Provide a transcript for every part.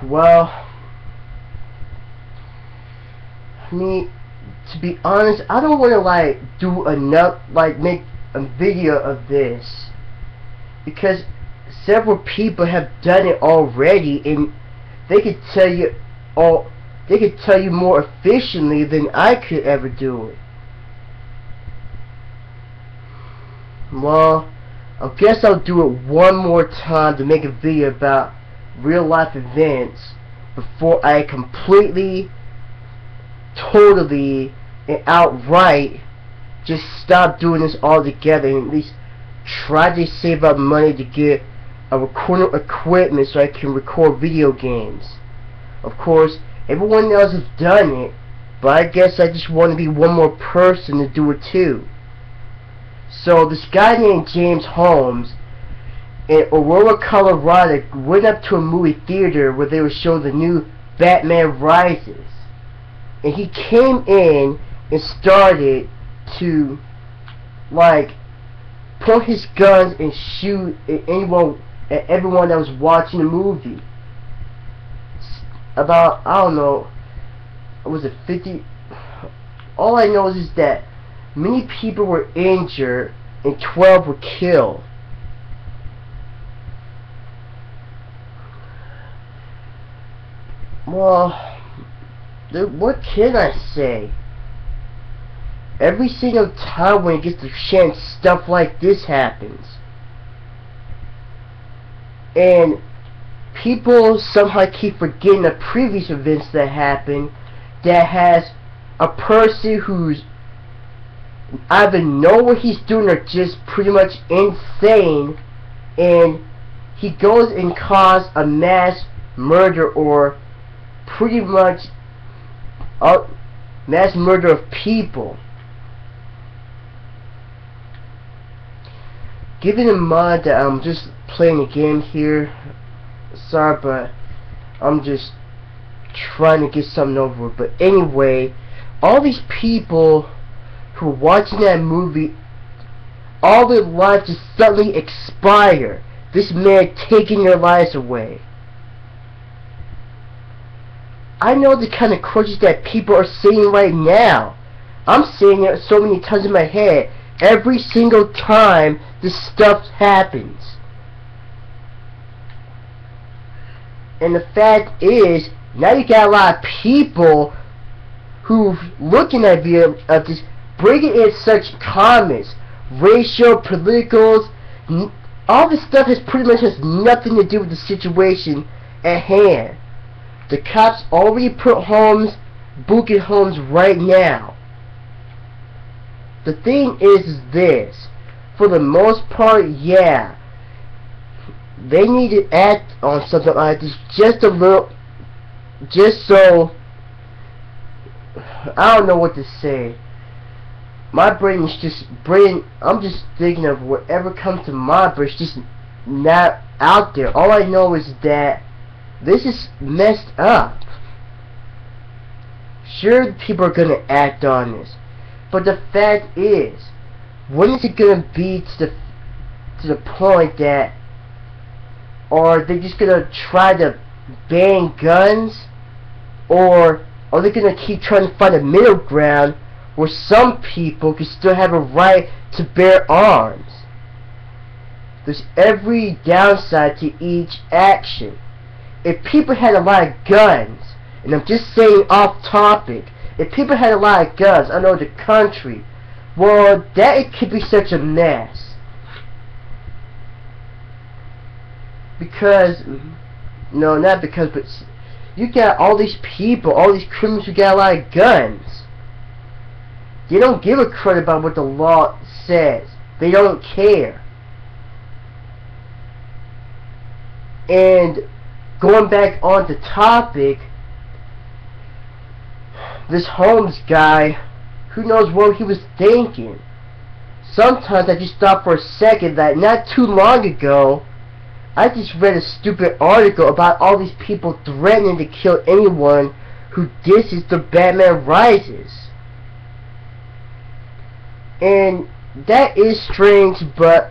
Well, I mean, to be honest, I don't want to like do enough, like make a video of this, because several people have done it already, and they could tell you more efficiently than I could ever do it. Well, I guess I'll do it one more time to make a video about real life events before I completely, totally, and outright just stop doing this altogether, and at least try to save up money to get a recording equipment so I can record video games. Of course, everyone else has done it, but I guess I just want to be one more person to do it too. So this guy named James Holmes in Aurora, Colorado went up to a movie theater where they were showing the new Batman Rises, and he came in and started to like point his guns and shoot at everyone that was watching the movie. About, I don't know, was it 50? All I know is that many people were injured and 12 were killed. Well, what can I say? Every single time when it gets to chance, stuff like this happens. And people somehow keep forgetting the previous events that happened that has a person who's either know what he's doing or just pretty much insane, and he goes and causes a mass murder, or pretty much a mass murder of people. Given in mind that I'm just playing a game here, sorry, but I'm just trying to get something over with. But anyway, all these people who are watching that movie, all their lives just suddenly expire. This man taking their lives away. I know the kind of questions that people are saying right now. I'm saying it so many times in my head. Every single time this stuff happens. And the fact is, now you got a lot of people who looking at video of this, bringing in such comments, racial, politicals, all this stuff pretty much has nothing to do with the situation at hand. The cops already put booking Holmes right now. The thing is this, for the most part, yeah, they need to act on something like this just a little, just so, I don't know what to say. My brain is just I'm just thinking of whatever comes to my brain. It's just not out there. All I know is that this is messed up. Sure, people are gonna act on this, but the fact is, when is it gonna be to the point that, are they just gonna try to ban guns, or are they gonna keep trying to find a middle ground where some people can still have a right to bear arms? There's every downside to each action. If people had a lot of guns, and I'm just saying off topic, if people had a lot of guns all over the country, well, that it could be such a mess. Because, no, not because, but you got all these people, all these criminals who got a lot of guns. They don't give a crud about what the law says. They don't care. And going back on the topic, this Holmes guy, who knows what he was thinking. Sometimes I just thought for a second that not too long ago, I just read a stupid article about all these people threatening to kill anyone who disses the Batman Rises. And that is strange, but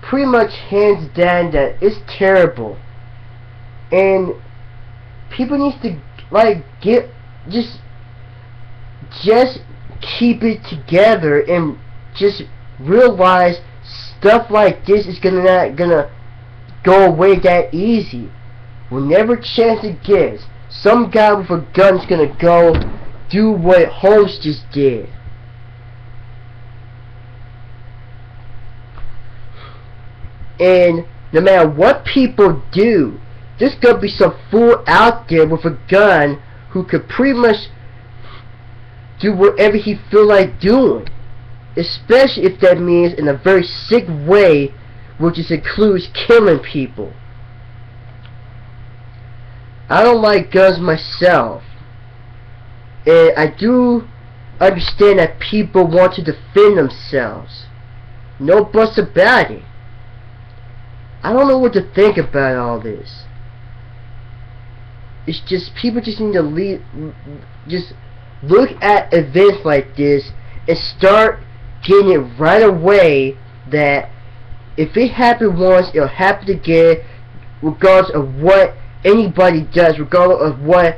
pretty much hands down that it's terrible. And people need to like just keep it together and just realize stuff like this is not gonna go away that easy. Whenever chance it gets, some guy with a gun's gonna go do what Holmes just did. And no matter what people do, there's gonna be some fool out there with a gun who could pretty much do whatever he feel like doing, especially if that means in a very sick way, which includes killing people. I don't like guns myself, and I do understand that people want to defend themselves. No buts about it. I don't know what to think about all this. It's just people just need to just look at events like this and start getting it right away that if it happened once, it'll happen again, regardless of what anybody does, regardless of what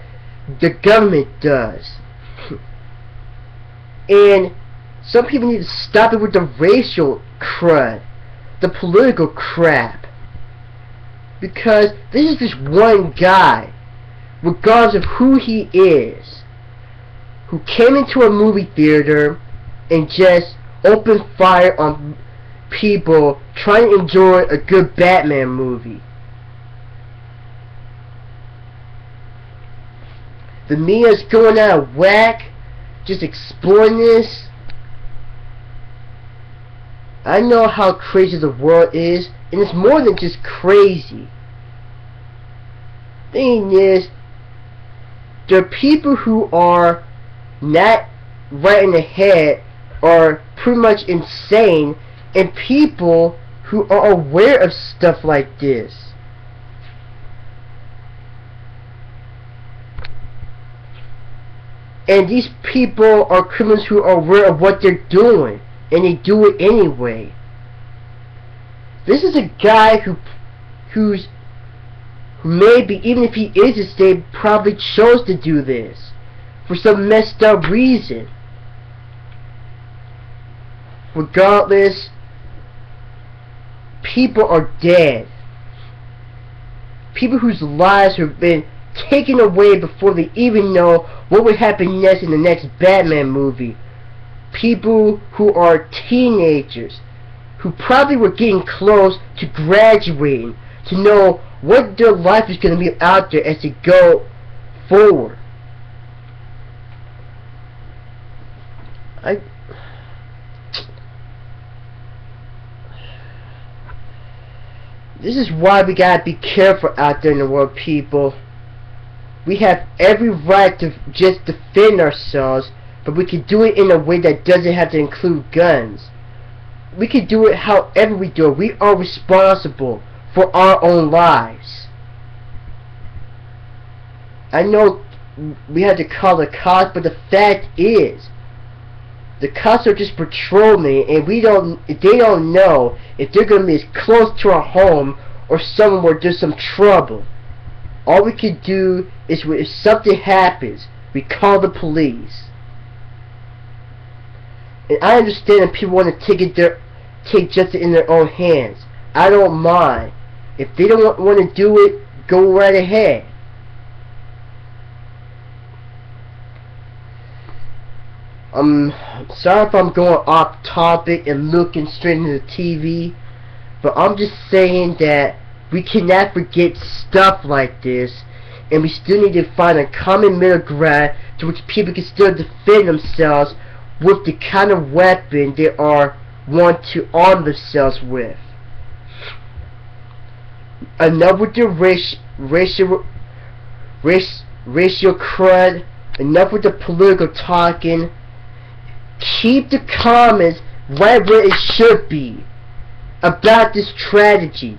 the government does. And some people need to stop it with the racial crud, the political crap. Because this is just one guy, regardless of who he is, who came into a movie theater and just opened fire on people trying to enjoy a good Batman movie. The media's going out of whack, just exploring this. I know how crazy the world is, and it's more than just crazy. Thing is, there are people who are not right in the head, are pretty much insane, and people who are aware of stuff like this. And these people are criminals who are aware of what they're doing, and they do it anyway. This is a guy who maybe, even if he is a state, probably chose to do this for some messed up reason. Regardless, people are dead. People whose lives have been taken away before they even know what would happen next in the next Batman movie. People who are teenagers, who probably were getting close to graduating, to know what their life is going to be out there as they go forward. This is why we gotta be careful out there in the world, people. We have every right to just defend ourselves, but we can do it in a way that doesn't have to include guns. We can do it however we do it. We are responsible for our own lives. I know we had to call the cops, but the fact is, the cops are just patrolling, and they don't know if they're going to be as close to our home or somewhere where there's some trouble. All we can do is, if something happens, we call the police. And I understand that people want to take justice in their own hands. I don't mind. If they don't want to do it, go right ahead. Sorry if I'm going off topic and looking straight into the TV, but I'm just saying that we cannot forget stuff like this, and we still need to find a common middle ground to which people can still defend themselves with the kind of weapon they want to arm themselves with. Enough with the racial crud, enough with the political talking. Keep the comments right where it should be about this tragedy.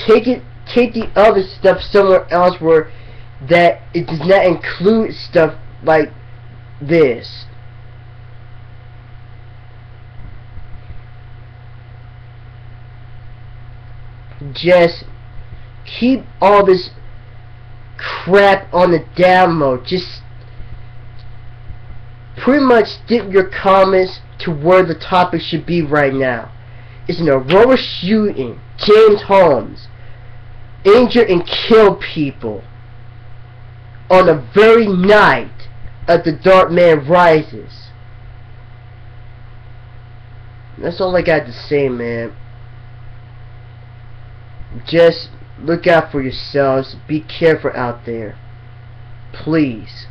Take the other stuff somewhere else where that it does not include stuff like this. Just keep all this crap on the down low. Just pretty much stick your comments to where the topic should be right now. It's an Aurora shooting. James Holmes injured and killed people on the very night of The Dark Man Rises. That's all I got to say, man. Just look out for yourselves. Be careful out there. Please.